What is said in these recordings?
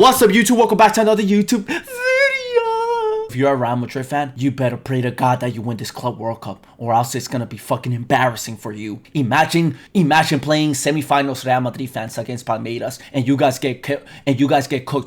What's up, YouTube? Welcome back to another YouTube video. If you're a Real Madrid fan, you better pray to God that you win this Club World Cup, or else it's gonna be fucking embarrassing for you. Imagine playing semifinals Real Madrid fans against Palmeiras, and you guys get cooked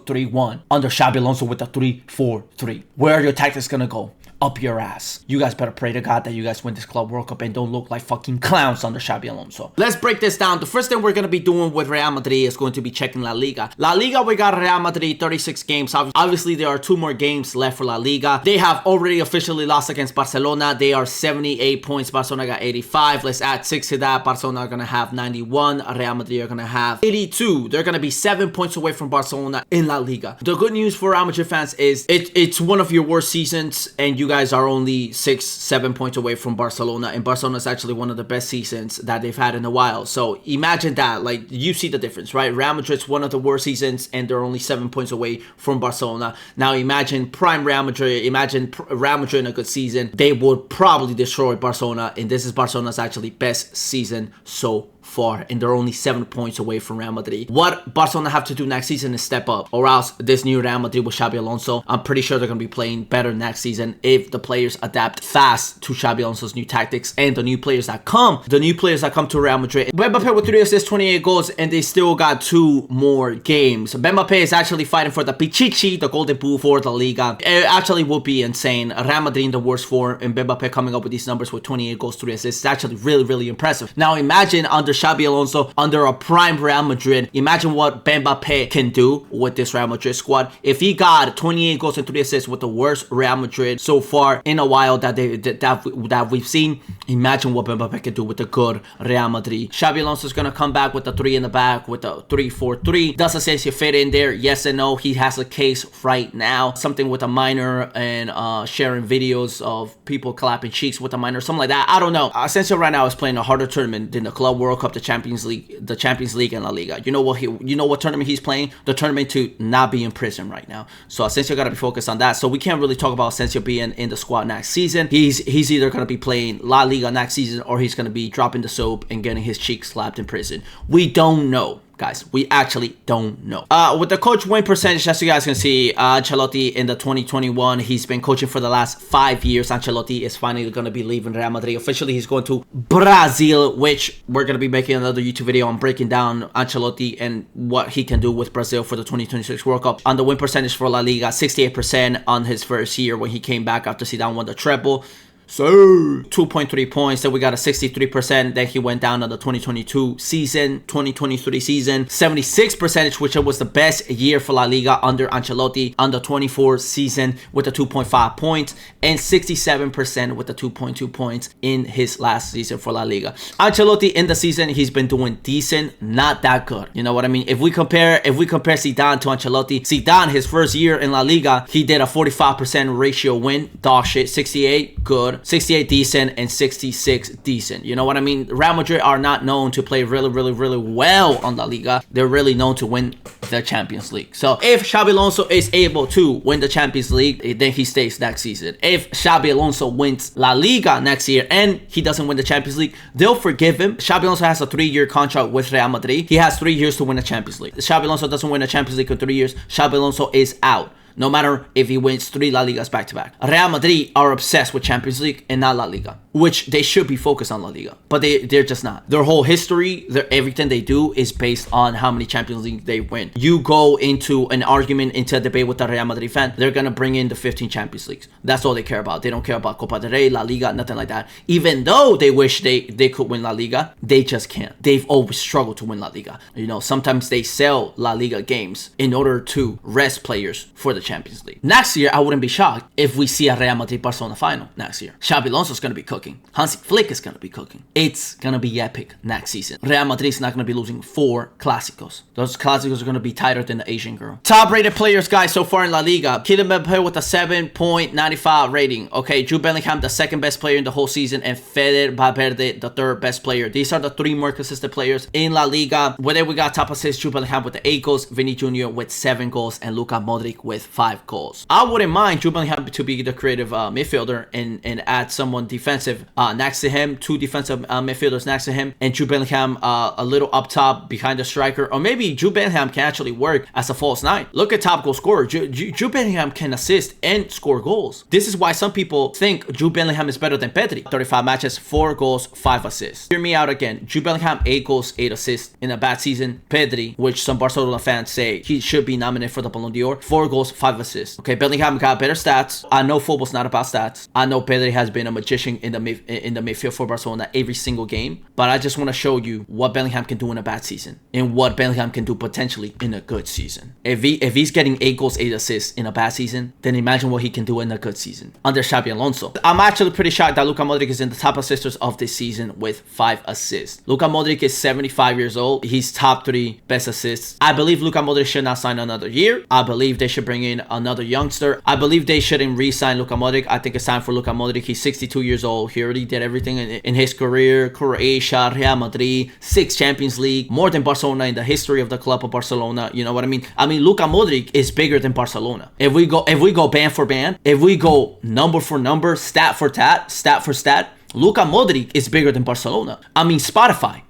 3-1 under Xabi Alonso with a 3-4-3. Where are your tactics gonna go? Up your ass. You guys better pray to God that you guys win this Club World Cup and don't look like fucking clowns under Xabi Alonso. Let's break this down. The first thing we're going to be doing with Real Madrid is going to be checking La Liga. La Liga, we got Real Madrid 36 games. Obviously, there are 2 more games left for La Liga. They have already officially lost against Barcelona. They are 78 points. Barcelona got 85. Let's add 6 to that. Barcelona are going to have 91. Real Madrid are going to have 82. They're going to be 7 points away from Barcelona in La Liga. The good news for Real Madrid fans is it's one of your worst seasons, and you guys are only 6-7 points away from Barcelona, and Barcelona is actually one of the best seasons that they've had in a while. So imagine that, like, you see the difference, right? Real Madrid's one of the worst seasons, and they're only 7 points away from Barcelona. Now imagine prime Real Madrid, imagine Real Madrid in a good season. They would probably destroy Barcelona, and this is Barcelona's actually best season so far, and they're only 7 points away from Real Madrid. What Barcelona have to do next season is step up, or else this new Real Madrid with Xabi Alonso, I'm pretty sure they're going to be playing better next season if the players adapt fast to Xabi Alonso's new tactics and the new players that come to Real Madrid. Mbappe with 3 assists, 28 goals, and they still got 2 more games. Mbappe is actually fighting for the Pichichi, the golden boot for the Liga. It actually would be insane. Real Madrid in the worst form, and Mbappe coming up with these numbers with 28 goals, 3 assists. It's actually really impressive. Now imagine under Xabi Alonso, under a prime Real Madrid, imagine what Mbappe can do with this Real Madrid squad. If he got 28 goals and 3 assists with the worst Real Madrid so far in a while that we've seen, imagine what Mbappe can do with the good Real Madrid. Xabi Alonso is going to come back with the 3 in the back, with the 3-4-3. Does Asensio fit in there? Yes and no. He has a case right now, something with a minor, and sharing videos of people clapping cheeks with a minor, something like that. I don't know. Asensio right now is playing a harder tournament than the Club World Cup, the Champions League and La Liga. You know what tournament he's playing? The tournament to not be in prison right now. So Asensio got to be focused on that. So we can't really talk about Asensio being in the squad next season. He's either going to be playing La Liga next season, or he's going to be dropping the soap and getting his cheeks slapped in prison. We don't know. Guys, we actually don't know. With the coach win percentage, as you guys can see, Ancelotti in the 2021, he's been coaching for the last 5 years. Ancelotti is finally going to be leaving Real Madrid. Officially, he's going to Brazil, which we're going to be making another YouTube video on breaking down Ancelotti and what he can do with Brazil for the 2026 World Cup. On the win percentage for La Liga, 68% on his first year when he came back after Zidane won the treble. So 2.3 points. Then we got a 63%. Then he went down on the 2022 season, 2023 season, 76%, which was the best year for La Liga under Ancelotti, on the 24 season with the 2.5 points, and 67% with the 2.2 points in his last season for La Liga. Ancelotti in the season, he's been doing decent, not that good. You know what I mean? If we compare Zidane to Ancelotti, Zidane, his first year in La Liga, he did a 45% ratio win, dog shit, 68 good, 68 decent, and 66 decent. You know what I mean? Real Madrid are not known to play really well on La Liga. They're really known to win the Champions League. So if Xabi Alonso is able to win the Champions League, then he stays next season. If Xabi Alonso wins La Liga next year and he doesn't win the Champions League, they'll forgive him. Xabi Alonso has a 3-year contract with Real Madrid. He has 3 years to win the Champions League. If Xabi Alonso doesn't win the Champions League in 3 years, Xabi Alonso is out. No matter if he wins 3 La Ligas back-to-back. Real Madrid are obsessed with Champions League and not La Liga, which they should be focused on La Liga, but they're just not. Their whole history, everything they do is based on how many Champions League they win. You go into an argument, into a debate with a Real Madrid fan, they're going to bring in the 15 Champions Leagues. That's all they care about. They don't care about Copa del Rey, La Liga, nothing like that. Even though they wish they could win La Liga, they just can't. They've always struggled to win La Liga. You know, sometimes they sell La Liga games in order to rest players for the Champions League. Next year, I wouldn't be shocked if we see a Real Madrid-Barcelona final next year. Xabi Alonso is going to be cooking. Hansi Flick is going to be cooking. It's going to be epic next season. Real Madrid is not going to be losing 4 Clásicos. Those Clásicos are going to be tighter than the Asian girl. Top-rated players, guys, so far in La Liga. Kylian Mbappe with a 7.95 rating. Okay, Jude Bellingham, the 2nd best player in the whole season, and Fede Valverde, the 3rd best player. These are the 3 more consistent players in La Liga. Whether we got top assists, Jude Bellingham with the 8 goals, Vinny Jr. with 7 goals, and Luka Modric with 5 goals. I wouldn't mind Jude Bellingham to be the creative midfielder and add someone defensive defensive next to him, 2 defensive midfielders next to him, and Jude Bellingham a little up top behind the striker. Or maybe Jude Bellingham can actually work as a false 9. Look at top goal scorer. Jude Bellingham can assist and score goals. This is why some people think Jude Bellingham is better than Pedri. 35 matches, 4 goals, 5 assists. Hear me out again. Jude Bellingham, 8 goals, 8 assists in a bad season. Pedri, which some Barcelona fans say he should be nominated for the Ballon d'Or, 4 goals, 5 assists. Okay, Bellingham got better stats. I know football's not about stats. I know Pedri has been a magician in the midfield for Barcelona every single game, but I just want to show you what Bellingham can do in a bad season and what Bellingham can do potentially in a good season. If he's getting 8 goals, 8 assists in a bad season, then imagine what he can do in a good season under Xabi Alonso. I'm actually pretty shocked that Luka Modric is in the top assisters of this season with 5 assists. Luka Modric is 75 years old. He's top 3 best assists. I believe Luka Modric should not sign another year. I believe they should bring in another youngster. I believe they shouldn't re-sign Luka Modric. I think it's time for Luka Modric. He's 62 years old. He already did everything in his career. Croatia, Real Madrid, 6 Champions League, more than Barcelona in the history of the club of Barcelona. You know what I mean? I mean, Luka Modric is bigger than Barcelona. If we go band for band, if we go number for number, stat for stat, Luka Modric is bigger than Barcelona. I mean, Spotify,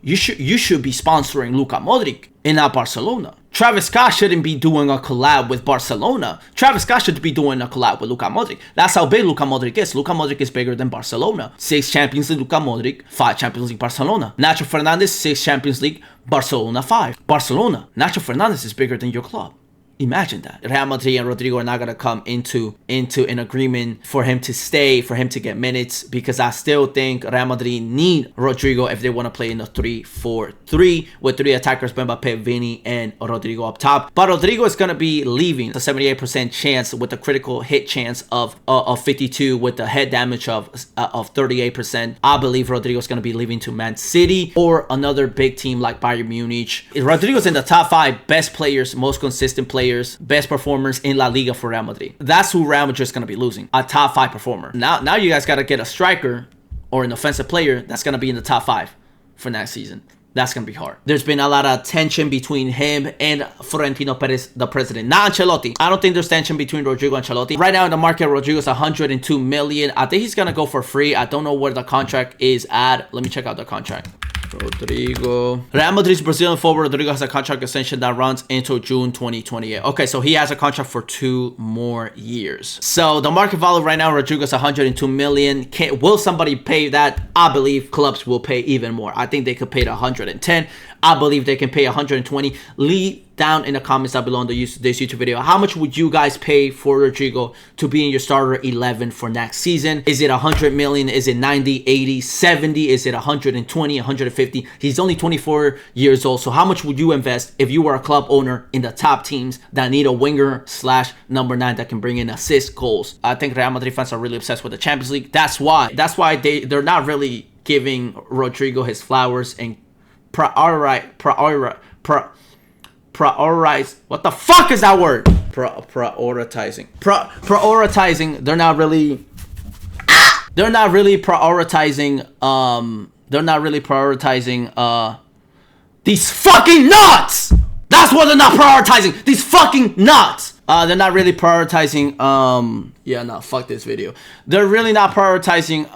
you should be sponsoring Luka Modric and not Barcelona. Travis Scott shouldn't be doing a collab with Barcelona. Travis Scott should be doing a collab with Luka Modric. That's how big Luka Modric is. Luka Modric is bigger than Barcelona. 6 Champions League, Luka Modric. 5 Champions League, Barcelona. Nacho Fernandez, 6 Champions League, Barcelona 5. Barcelona, Nacho Fernandez is bigger than your club. Imagine that. Real Madrid and Rodrigo are not going to come into an agreement for him to stay, for him to get minutes, because I still think Real Madrid need Rodrigo if they want to play in a 3-4-3 with 3 attackers, Mbappe, Vini, and Rodrigo up top. But Rodrigo is going to be leaving. A 78% chance with a critical hit chance of 52 with the head damage of 38%. I believe Rodrigo is going to be leaving to Man City or another big team like Bayern Munich. Rodrigo's in the top 5 best players, most consistent players, best performers in La Liga for Real Madrid. That's who Real Madrid is going to be losing. A top 5 performer. Now you guys got to get a striker or an offensive player that's going to be in the top 5 for next season. That's going to be hard. There's been a lot of tension between him and Florentino Perez, the president. Not Ancelotti. I don't think there's tension between Rodrigo and Ancelotti. Right now in the market, Rodrigo's 102 million. I think he's going to go for free. I don't know where the contract is at. Let me check out the contract. Rodrigo. Real Madrid's Brazilian forward Rodrigo has a contract extension that runs until June 2028. Okay, so he has a contract for 2 more years. So the market value right now, Rodrigo's 102 million. Will somebody pay that? I believe clubs will pay even more. I think they could pay 110. I believe they can pay 120. Leave down in the comments down below on this YouTube video. How much would you guys pay for Rodrigo to be in your starter 11 for next season? Is it 100 million? Is it 90, 80, 70? Is it 120, 150? He's only 24 years old. So how much would you invest if you were a club owner in the top teams that need a winger / number 9 that can bring in assists, goals? I think Real Madrid fans are really obsessed with the Champions League. That's why they're not really giving Rodrigo his flowers and prioritize. What the fuck is that word? Prioritizing. Prioritizing. They're not really prioritizing. These fucking nuts. That's what they're not prioritizing. These fucking nuts. They're not really prioritizing. Yeah, no, fuck this video. They're really not prioritizing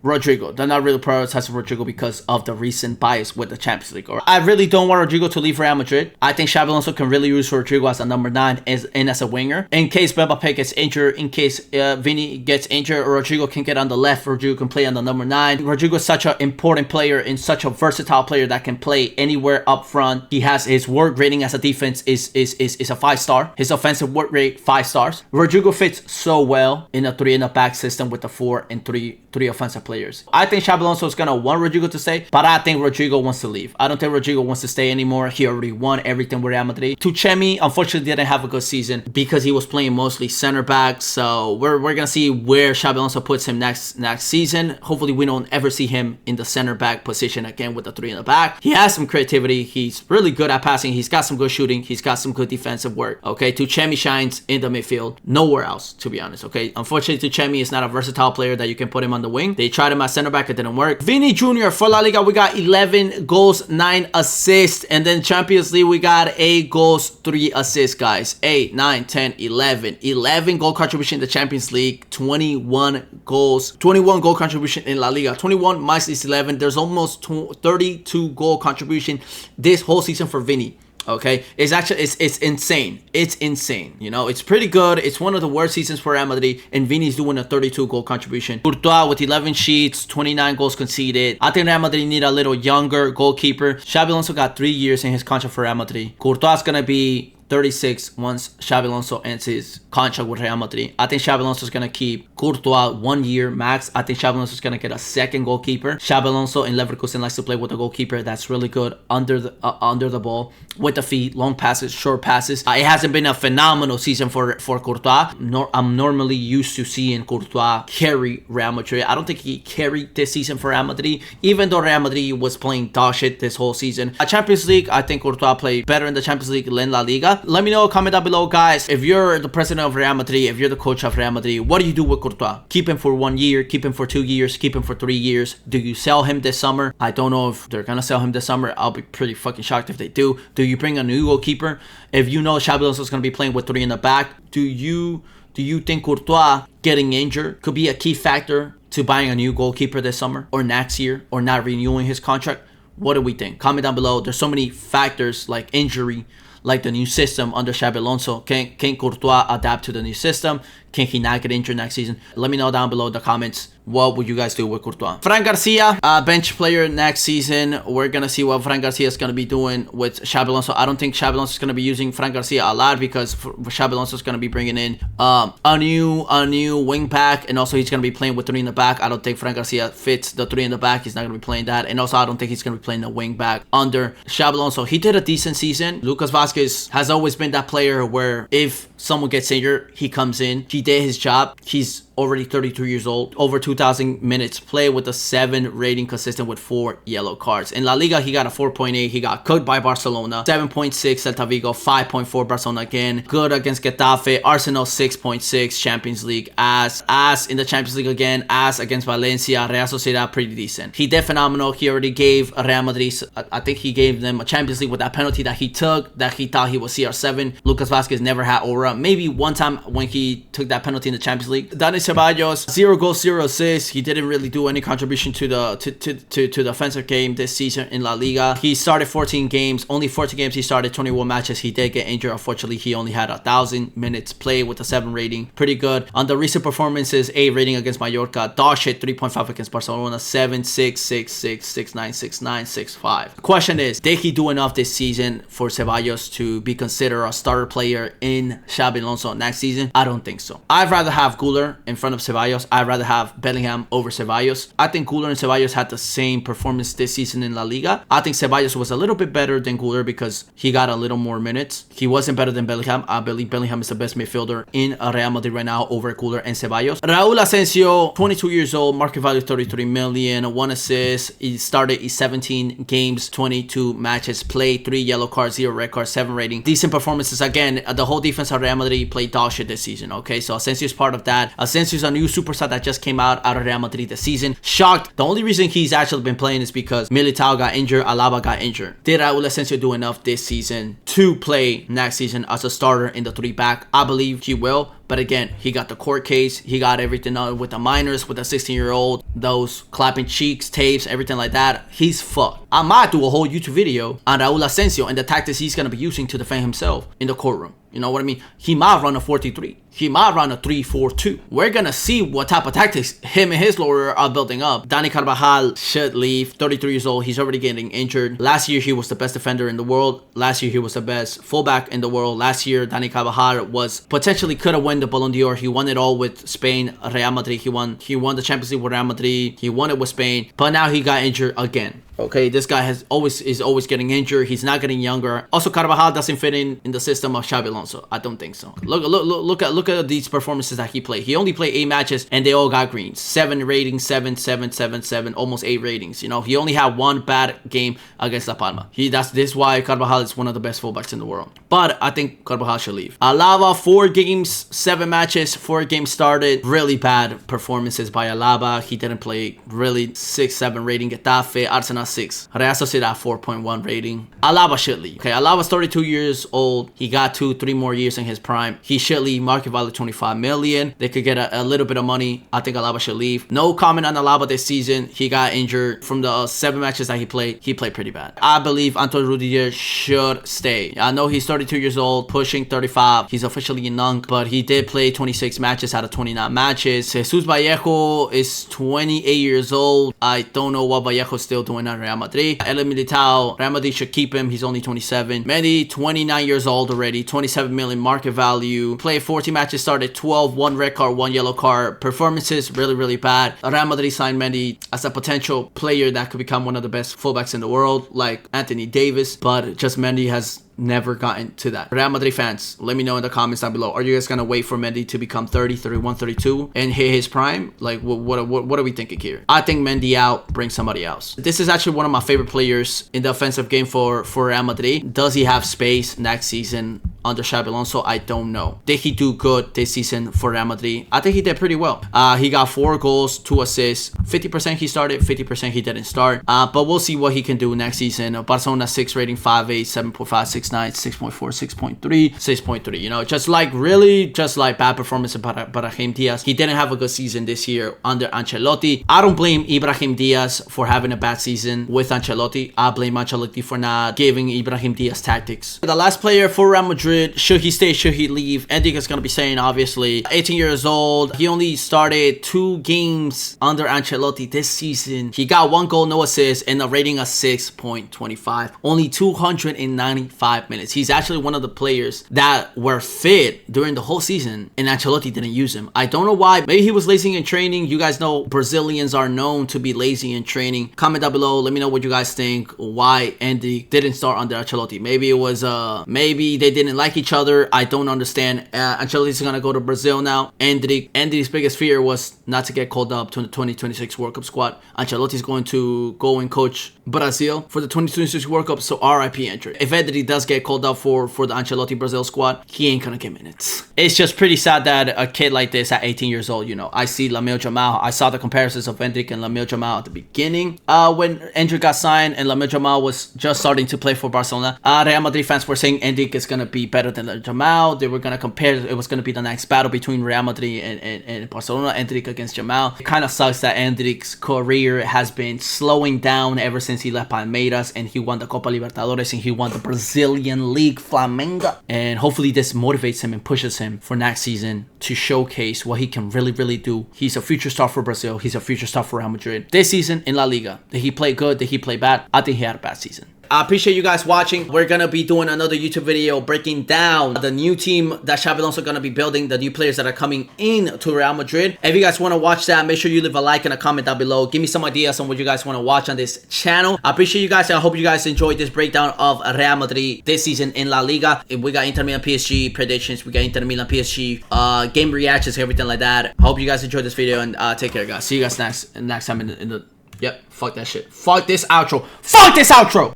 Rodrigo. They're not really prioritizing Rodrigo because of the recent bias with the Champions League. I really don't want Rodrigo to leave Real Madrid. I think Xabi Alonso can really use Rodrigo as a number 9 and as a winger. In case Mbappe gets injured, in case Vini gets injured, Rodrigo can get on the left. Rodrigo can play on the number 9. Rodrigo is such an important player and such a versatile player that can play anywhere up front. He has his work rating as a defense is a 5-star. His offensive work rate 5 stars. Rodrigo fits so well in a 3 in the back system with the 4 and 3 offensive players. I think Xabi Alonso is gonna want Rodrigo to stay, but I think Rodrigo wants to leave. I don't think Rodrigo wants to stay anymore. He already won everything with Real Madrid. Tuchemi unfortunately didn't have a good season because he was playing mostly center back. So we're gonna see where Xabi Alonso puts him next season. Hopefully we don't ever see him in the center back position again with the 3 in the back. He has some creativity. He's really good at passing. He's got some good shooting. He's got some good defensive work. Okay, Tuchemi shines in the midfield. Nowhere else. to be honest, okay? Unfortunately, Chemi is not a versatile player that you can put him on the wing. They tried him at center back, it didn't work. Vini Jr. for La Liga, we got 11 goals, 9 assists. And then Champions League, we got 8 goals, 3 assists, guys. 8, 9, 10, 11. 11 goal contribution in the Champions League, 21 goals. 21 goal contribution in La Liga. 21 minus these 11. There's almost 32 goal contribution this whole season for Vini. Okay, it's actually it's insane. It's insane. You know, it's pretty good. It's one of the worst seasons for Real Madrid, and Vini's doing a 32 goal contribution. Courtois with 11 sheets, 29 goals conceded. I think Real Madrid need a little younger goalkeeper. Xabi Alonso got 3 years in his contract for Real Madrid. Courtois is gonna be 36 once Xabi Alonso ends his contract with Real Madrid. I think Xabi Alonso is going to keep Courtois 1 year max. I think Xabi Alonso is going to get a second goalkeeper. Xabi Alonso in Leverkusen likes to play with a goalkeeper that's really good under the ball, with the feet, long passes, short passes. It hasn't been a phenomenal season for Courtois. I'm normally used to seeing Courtois carry Real Madrid. I don't think he carried this season for Real Madrid, even though Real Madrid was playing dog shit this whole season. At Champions League, I think Courtois played better in the Champions League than La Liga. Let me know, comment down below, guys. If you're the president of Real Madrid, if you're the coach of Real Madrid, what do you do with Courtois? Keep him for 1 year, keep him for 2 years, keep him for 3 years. Do you sell him this summer? I don't know if they're gonna sell him this summer. I'll be pretty fucking shocked if they do. Do you bring a new goalkeeper? If you know Xabi Alonso is gonna be playing with 3 in the back, do you think Courtois getting injured could be a key factor to buying a new goalkeeper this summer or next year, or not renewing his contract? What do we think? Comment down below. There's so many factors like injury, like the new system under Xabi Alonso. Can Courtois adapt to the new system? Can he not get injured next season? Let me know down below in the comments. What would you guys do with Courtois? Fran Garcia, bench player next season. We're going to see what Fran Garcia is going to be doing with Xabi Alonso. I don't think Xabi Alonso is going to be using Fran Garcia a lot, because Xabi Alonso is going to be bringing in a new wing back, and also he's going to be playing with 3 in the back. I don't think Fran Garcia fits the 3 in the back. He's not going to be playing that. And also, I don't think he's going to be playing the wing back under Xabi Alonso. He did a decent season. Lucas Vazquez has always been that player where if someone gets injured, he comes in. He did his job. He's already 32 years old, over 2,000 minutes play with a 7 rating, consistent with 4 yellow cards. In La Liga, he got a 4.8. He got cooked by Barcelona. 7.6 Celta Vigo, 5.4 Barcelona again. Good against Getafe. Arsenal 6.6. Champions League ass in the Champions League again. Ass against Valencia. Real Sociedad pretty decent. He did phenomenal. He already gave Real Madrid, I think he gave them a Champions League with that penalty that he took, that he thought he was CR7. Lucas Vazquez never had aura. Maybe one time when he took that penalty in the Champions League. Dani Ceballos, 0 goals, 0 assists. He didn't really do any contribution to the offensive game this season in La Liga. He started 14 games. Only 14 games he started, 21 matches. He did get injured. Unfortunately, he only had 1,000 minutes played with a 7 rating. Pretty good. On the recent performances, 8 rating against Mallorca. Dog shit, 3.5 against Barcelona. 7, 6, 6, 6, 6, 9, 6, 9, 6, 5. The question is, did he do enough this season for Ceballos to be considered a starter player in Xabi Alonso next season? I don't think so. I'd rather have Güler in front of Ceballos. I'd rather have Bellingham over Ceballos. I think Güler and Ceballos had the same performance this season in La Liga. I think Ceballos was a little bit better than Güler because he got a little more minutes. He wasn't better than Bellingham. I believe Bellingham is the best midfielder in Real Madrid right now over Güler and Ceballos. Raúl Asensio, 22 years old, market value 33 million, 1 assist. He started 17 games, 22 matches played, 3 yellow cards, 0 red cards, 7 rating. Decent performances. Again, the whole defense of Real Madrid played dog shit this season, okay? So Asensio is part of that. Asensio is a new superstar that just came out of Real Madrid this season. Shocked. The only reason he's actually been playing is because Militao got injured, Alaba got injured. Did Raúl Asensio do enough this season to play next season as a starter in the 3-back? I believe he will. But again, he got the court case. He got everything on with the minors, with a 16-year-old, those clapping cheeks, tapes, everything like that. He's fucked. I might do a whole YouTube video on Raúl Asensio and the tactics he's going to be using to defend himself in the courtroom. You know what I mean? He might run a 4-3. He might run a 3-4-2. We're going to see what type of tactics him and his lawyer are building up. Dani Carvajal should leave. 33 years old. He's already getting injured. Last year, he was the best defender in the world. Last year, he was the best fullback in the world. Last year, Dani Carvajal was potentially could have won the Ballon d'Or. He won it all with Spain, Real Madrid. He won the Champions League with Real Madrid. He won it with Spain. But now he got injured again. Okay, this guy is always getting injured. He's not getting younger. Also, Carvajal doesn't fit in the system of Xabi Alonso. I don't think so. Look at these performances that he played. He only played 8 matches and they all got greens. 7 ratings, 7, 7, 7, 7, almost 8 ratings. You know, he only had 1 bad game against La Palma. This is why Carvajal is one of the best fullbacks in the world. But I think Carvajal should leave. Alaba, 4 games, 7 matches, 4 games started. Really bad performances by Alaba. He didn't play. Really 6, 7 rating. Getafe, Arsenal 6. Real Sociedad 4.1 rating. Alaba should leave. Okay, Alaba's 32 years old. He got 2-3 more years in his prime. He should leave. Market value 25 million. They could get a little bit of money. I think Alaba should leave. No comment on Alaba this season. He got injured. From the 7 matches that he played pretty bad. I believe Antonio Rudiger should stay. I know he's 32 years old, pushing 35. He's officially young, but he did play 26 matches out of 29 matches. Jesus Vallejo is 28 years old. I don't know what Vallejo's still doing at Real Madrid. El Militao, Real Madrid should keep him. He's only 27. Mendy, 29 years old already. 27 million market value. Played 14 matches, started 12, 1 red card, 1 yellow card. Performances really bad. Real Madrid signed Mendy as a potential player that could become one of the best fullbacks in the world, like Anthony Davis, but just Mendy has never gotten to that. Real Madrid fans, let me know in the comments down below. Are you guys gonna wait for Mendy to become 30, 31, 32 and hit his prime? Like, what are we thinking here? I think Mendy out, bring somebody else. This is actually one of my favorite players in the offensive game for Real Madrid. Does he have space next season under Xabi Alonso? I don't know. Did he do good this season for Real Madrid? I think he did pretty well. He got 4 goals, 2 assists. 50% he started, 50% he didn't start. But we'll see what he can do next season. Barcelona 6 rating, 5.8, 7.5, 6.9, 6.4, 6.3, 6.3. You know, just like bad performance of Ibrahim Diaz. He didn't have a good season this year under Ancelotti. I don't blame Ibrahim Diaz for having a bad season with Ancelotti. I blame Ancelotti for not giving Ibrahim Diaz tactics. The last player for Real Madrid, should he stay, should he leave? Enrique is going to be saying, obviously. 18 years old. He only started 2 games under Ancelotti this season. He got 1 goal, no assist, and a rating of 6.25. Only 295 minutes. He's actually one of the players that were fit during the whole season, and Ancelotti didn't use him. I don't know why. Maybe he was lazy in training. You guys know Brazilians are known to be lazy in training. Comment down below. Let me know what you guys think. Why Andy didn't start under Ancelotti. Maybe it was maybe they didn't like each other. I don't understand. Ancelotti's gonna go to Brazil now. Andy's biggest fear was not to get called up to the 2026 World Cup squad. Ancelotti's going to go and coach Brazil for the 2026 World Cup. So RIP Andrew. If Andy does get called up for the Ancelotti Brazil squad, he ain't gonna get minutes. It's just pretty sad that a kid like this at 18 years old, you know, I see Lamine Yamal. I saw the comparisons of Endrick and Lamine Yamal at the beginning when Endrick got signed and Lamine Yamal was just starting to play for Barcelona. Real Madrid fans were saying Endrick is gonna be better than Yamal. They were gonna compare. It was gonna be the next battle between Real Madrid and Barcelona. Endrick against Yamal. It kind of sucks that Endrick's career has been slowing down ever since he left Palmeiras and he won the Copa Libertadores and he won the Brazilian League Flamengo. And hopefully this motivates him and pushes him for next season to showcase what he can really do. He's a future star for Brazil. He's a future star for Real Madrid. This season in La Liga, did he play good? Did he play bad? I think he had a bad season. I appreciate you guys watching. We're going to be doing another YouTube video breaking down the new team that Xabi Alonso going to be building, the new players that are coming in to Real Madrid. If you guys want to watch that, make sure you leave a like and a comment down below. Give me some ideas on what you guys want to watch on this channel. I appreciate you guys. I hope you guys enjoyed this breakdown of Real Madrid this season in La Liga. We got Inter Milan PSG predictions. We got Inter Milan PSG game reactions, everything like that. I hope you guys enjoyed this video and take care, guys. See you guys next time in the Yep, fuck that shit. Fuck this outro. Fuck this outro!